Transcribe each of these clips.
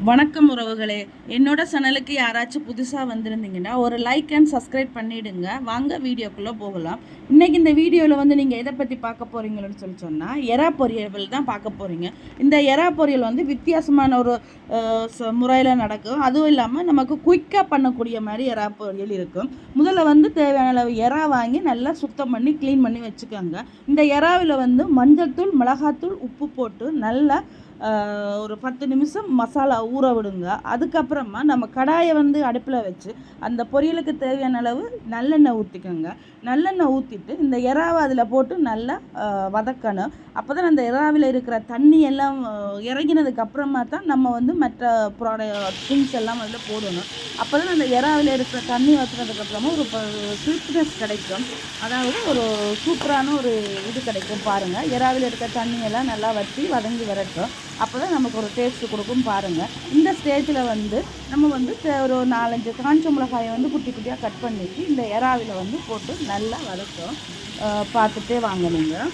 வணக்கம் உறவுகளே. என்னோட சேனலுக்கு யாராச்சும் புதுசாக வந்திருந்தீங்கன்னா ஒரு லைக் அண்ட் சப்ஸ்கிரைப் பண்ணிவிடுங்க. வாங்க வீடியோக்குள்ளே போகலாம். இன்றைக்கி இந்த வீடியோவில் நீங்கள் எதை பற்றி பார்க்க போகிறீங்கன்னு சொன்னால் எறா பொரியல் தான் பார்க்க போகிறீங்க. இந்த எறா பொரியல் வித்தியாசமான ஒரு முறையில் நடக்கும். அதுவும் இல்லாமல் நமக்கு குயிக்காக பண்ணக்கூடிய மாதிரி எறா பொரியல் இருக்கும். முதல்ல தேவையான அளவு எறா வாங்கி நல்லா சுத்தம் பண்ணி க்ளீன் பண்ணி வச்சுக்கோங்க. இந்த எறாவில் மஞ்சள் தூள், மிளகாத்தூள், உப்பு போட்டு நல்லா ஒரு 10 நிமிஷம் மசாலா ஊற விடுங்க. அதுக்கப்புறமா நம்ம கடாயை அடுப்பில் வச்சு அந்த பொரியலுக்கு தேவையான அளவு நல்லெண்ணெய் ஊற்றிக்கோங்க. நல்லெண்ணெய் ஊற்றிட்டு இந்த எறாவை அதில் போட்டு நல்லா வதக்கணும். அப்போ தான் அந்த எறாவில் இருக்கிற தண்ணி எல்லாம் இறங்கினதுக்கு அப்புறமா தான் நம்ம மற்ற திங்ஸ் எல்லாம் அதில் போடணும். அப்போ தான் அந்த எறாவில் இருக்கிற தண்ணி வற்றுனதுக்கப்புறமா ஒரு ஸ்வீட்னஸ் கிடைக்கும். அதாவது ஒரு சூப்பரான ஒரு இது கிடைக்கும். பாருங்கள், எறாவில் இருக்கிற தண்ணியெல்லாம் நல்லா வற்றி வதங்கி வரட்டும். அப்போ தான் நமக்கு ஒரு டேஸ்ட்டு கொடுக்கும். பாருங்கள், இந்த ஸ்டேஜில் நம்ம ஒரு 4-5 காஞ்ச மிளகாயை குட்டி குட்டியாக கட் பண்ணிவிட்டு இந்த எறாவில் போட்டு நல்லா வதக்கும். பார்த்துட்டே வாங்க நீங்கள்.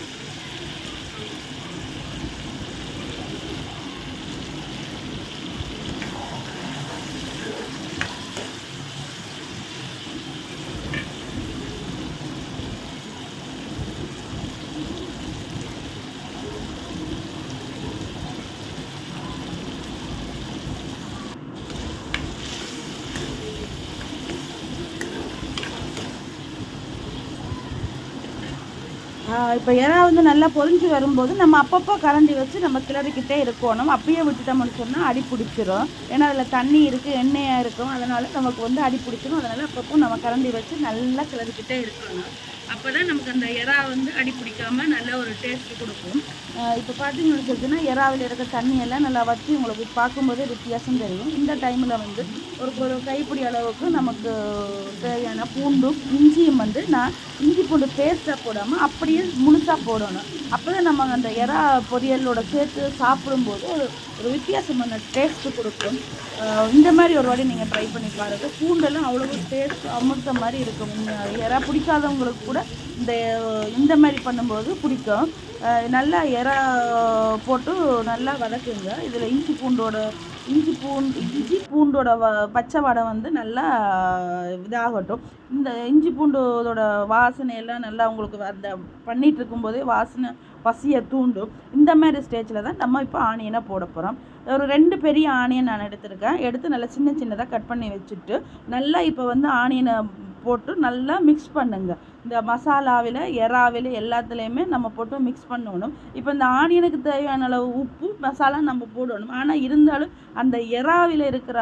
இப்போ எறா நல்லா பொரிஞ்சு வரும்போது நம்ம அப்பப்போ கரண்டி வச்சு நம்ம கிளறிக்கிட்டே இருக்கணும். அப்பயே விட்டுட்டோம்னு சொன்னால் அடி பிடிச்சிரும். ஏன்னா அதில் தண்ணி இருக்குது, எண்ணெயாக இருக்கும். அதனால் நமக்கு அடி பிடிச்சிரும். அதனால் அப்பப்போ நம்ம கரண்டி வச்சு நல்லா கிளறிக்கிட்டே இருக்கணும். அப்போ தான் நமக்கு அந்த எறா அடி பிடிக்காமல் நல்ல ஒரு டேஸ்ட்டு கொடுக்கும். இப்போ பார்த்தீங்கன்னு சொல்லிட்டுன்னா எறாவில் இருக்க தண்ணியெல்லாம் நல்லா வச்சு உங்களுக்கு பார்க்கும்போதே வித்தியாசம் தெரியும். இந்த டைமில் ஒரு கைப்பிடி அளவுக்கு நமக்கு தேவையான பூண்டும் இஞ்சியும் நான் இஞ்சி பூண்டு பேஸ்ட்டாக போடாமல் அப்படியே முழுசாக போடணும். அப்போ தான் நம்ம அந்த எறா பொரியலோட சேர்த்து சாப்பிடும்போது ஒரு வித்தியாசமான டேஸ்ட்டு கொடுக்கும். இந்த மாதிரி ஒரு வாட்டி நீங்கள் ட்ரை பண்ணி பாருங்கள். பூண்டெல்லாம் அவ்வளோ டேஸ்ட் அமிர்த மாதிரி இருக்கும். எறா பிடிக்காதவங்களுக்கு கூட இந்த மாதிரி பண்ணும்போது பிடிக்கும். நல்லா எறா போட்டு நல்லா வதக்குங்க. இதில் இஞ்சி பூண்டோட பச்சை வடை நல்லா இதாகட்டும். இந்த இஞ்சி பூண்டோட வாசனையெல்லாம் நல்லா உங்களுக்கு அந்த பண்ணிகிட்டு இருக்கும்போதே பசியை தூண்டும். இந்த மாதிரி ஸ்டேஜில் தான் நம்ம இப்போ ஆனியனை போட போகிறோம். ஒரு 2 பெரிய ஆனியன் நான் எடுத்து நல்லா சின்னதாக கட் பண்ணி வச்சுட்டு நல்லா இப்போ ஆனியனை போட்டு நல்லா மிக்ஸ் பண்ணுங்க. இந்த மசாலாவில், எறாவில் எல்லாத்துலேயுமே நம்ம போட்டு மிக்ஸ் பண்ணணும். இப்போ இந்த ஆனியனுக்கு தேவையான அளவு உப்பு, மசாலா நம்ம போடணும். ஆனால் இருந்தாலும் அந்த எறாவில் இருக்கிற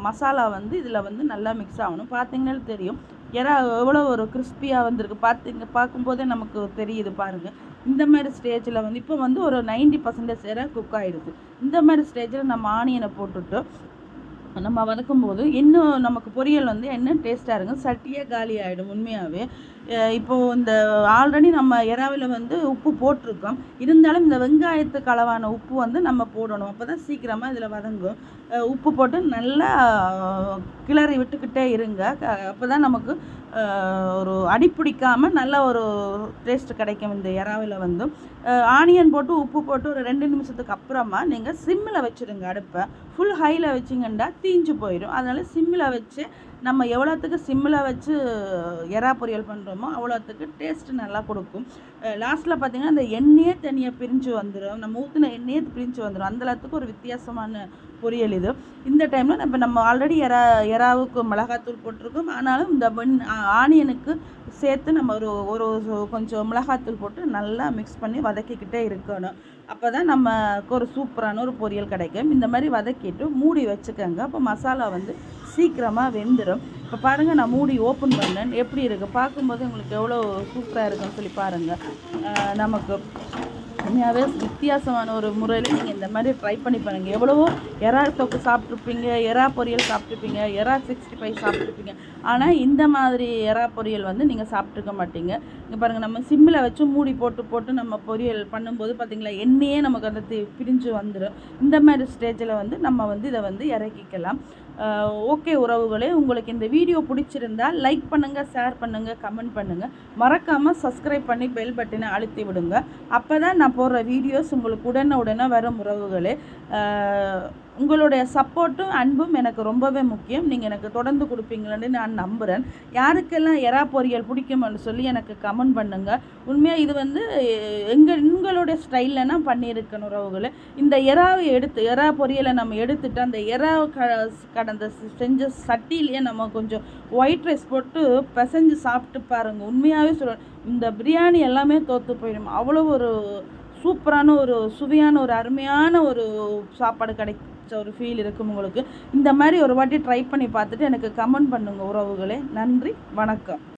மசாலா இதில் நல்லா மிக்ஸ் ஆகணும். பார்த்தீங்கன்னா தெரியும் எறா எவ்வளோ ஒரு கிறிஸ்பியாக வந்திருக்கு. பார்க்கும்போதே நமக்கு தெரியுது. பாருங்கள், இந்த மாதிரி ஸ்டேஜில் இப்போ ஒரு 90% எறா குக் ஆகிடுது. இந்த மாதிரி ஸ்டேஜில் நம்ம ஆனியனை போட்டுட்டு நம்ம வதக்கும்போது இன்னும் நமக்கு பொரியல் இன்னும் டேஸ்ட்டாக இருக்கும். சட்டியே காலி ஆகிடும் உண்மையாகவே. இப்போது இந்த ஆல்ரெடி நம்ம எறாவில் உப்பு போட்டிருக்கோம். இருந்தாலும் இந்த வெங்காயத்துக்கு அளவான உப்பு நம்ம போடணும். அப்போ தான் சீக்கிரமாக இதில் வதங்கும். உப்பு போட்டு நல்லா கிளறி விட்டுக்கிட்டே இருங்க. அப்போ தான் நமக்கு ஒரு அடிப்பிடிக்காமல் நல்ல ஒரு டேஸ்ட் கிடைக்கும். இந்த எறாவில் ஆனியன் போட்டு உப்பு போட்டு ஒரு 2 நிமிஷத்துக்கு அப்புறமா நீங்கள் சிம்மில் வச்சுடுங்க. அடுப்பை ஃபுல் ஹையில் வச்சிங்கன்னா தீஞ்சு போயிடும். அதனால் சிம்மில் வச்சு நம்ம எவ்வளோத்துக்கு சிம்மில் வச்சு எறா பொரியல் பண்ணுறோமோ அவ்வளோத்துக்கு டேஸ்ட்டு நல்லா கொடுக்கும். லாஸ்ட்டில் பார்த்திங்கன்னா அந்த எண்ணெயே தனியாக பிரிஞ்சு வந்துடும். நம்ம ஊற்றின எண்ணெயே பிரிஞ்சு வந்துடும். அந்தளவுக்கு ஒரு வித்தியாசமான பொரியல் இது. இந்த டைமில் நம்ம ஆல்ரெடி எறாவுக்கு மிளகாத்தூள் போட்டிருக்கோம். ஆனாலும் இந்த ஆனியனுக்கு சேர்த்து நம்ம ஒரு கொஞ்சம் மிளகாத்தூள் போட்டு நல்லா மிக்ஸ் பண்ணி வதக்கிக்கிட்டே இருக்கணும். அப்போ தான் நமக்கு ஒரு சூப்பரான ஒரு பொரியல் கிடைக்கும். இந்த மாதிரி வதக்கிட்டு மூடி வச்சுக்கோங்க. அப்போ மசாலா சீக்கிரமாக வெந்துடும். இப்போ பாருங்கள், நான் மூடி ஓப்பன் பண்ணேன். எப்படி இருக்குது பார்க்கும்போது உங்களுக்கு எவ்வளோ சூப்பராக இருக்குன்னு சொல்லி பாருங்கள். நமக்கு உண்மையாகவே வித்தியாசமான ஒரு முறையில் நீங்கள் இந்த மாதிரி ட்ரை பண்ணி பாருங்கள். எவ்வளவோ எறா தொக்கு சாப்பிட்ருப்பீங்க, எறா பொரியல் சாப்பிட்ருப்பீங்க, எறா 65 சாப்பிட்ருப்பீங்க. ஆனால் இந்த மாதிரி எறா பொரியல் நீங்கள் சாப்பிட்ருக்க மாட்டீங்க. இங்கே பாருங்கள், நம்ம சிம்மில் வச்சு மூடி போட்டு நம்ம பொரியல் பண்ணும்போது பார்த்திங்களா எண்ணெயே நமக்கு அந்த பிரிஞ்சு வந்துடும். இந்த மாதிரி ஸ்டேஜில் நம்ம இதை இறக்கிக்கலாம். ஓகே உறவுகளே, உங்களுக்கு இந்த வீடியோ பிடிச்சிருந்தால் லைக் பண்ணுங்கள், ஷேர் பண்ணுங்கள், கமெண்ட் பண்ணுங்கள். மறக்காமல் சப்ஸ்கிரைப் பண்ணி பெல் பட்டனை அழுத்தி விடுங்க. அப்போ தான் நான் போடுற வீடியோஸ் உங்களுக்கு உடனே வரும் உறவுகளே. உங்களுடைய சப்போர்ட்டும் அன்பும் எனக்கு ரொம்பவே முக்கியம். நீங்கள் எனக்கு தொடர்ந்து கொடுப்பீங்களன்னு நான் நம்புகிறேன். யாருக்கெல்லாம் எறா பொரியல் பிடிக்கும்னு சொல்லி எனக்கு கமெண்ட் பண்ணுங்கள். உண்மையாக இது வந்து உங்களுடைய ஸ்டைலில் நான் பண்ணியிருக்கேன் உறவுகளை. இந்த எறா பொரியலை நம்ம எடுத்துட்டு அந்த எறா கடந்த செஞ்ச சட்டிலேயே நம்ம கொஞ்சம் ஒயிட் ரைஸ் போட்டு பிசைஞ்சு சாப்பிட்டு பாருங்கள். உண்மையாகவே சொல்கிறேன், இந்த பிரியாணி எல்லாமே தோற்று போயிடும். அவ்வளோ ஒரு சூப்பரான ஒரு சுவையான ஒரு அருமையான ஒரு சாப்பாடு கிடைச்ச ஒரு ஃபீல் இருக்கும் உங்களுக்கு. இந்த மாதிரி ஒரு வாட்டி ட்ரை பண்ணி பார்த்துட்டு எனக்கு கமெண்ட் பண்ணுங்கள் உறவுகளே. நன்றி, வணக்கம்.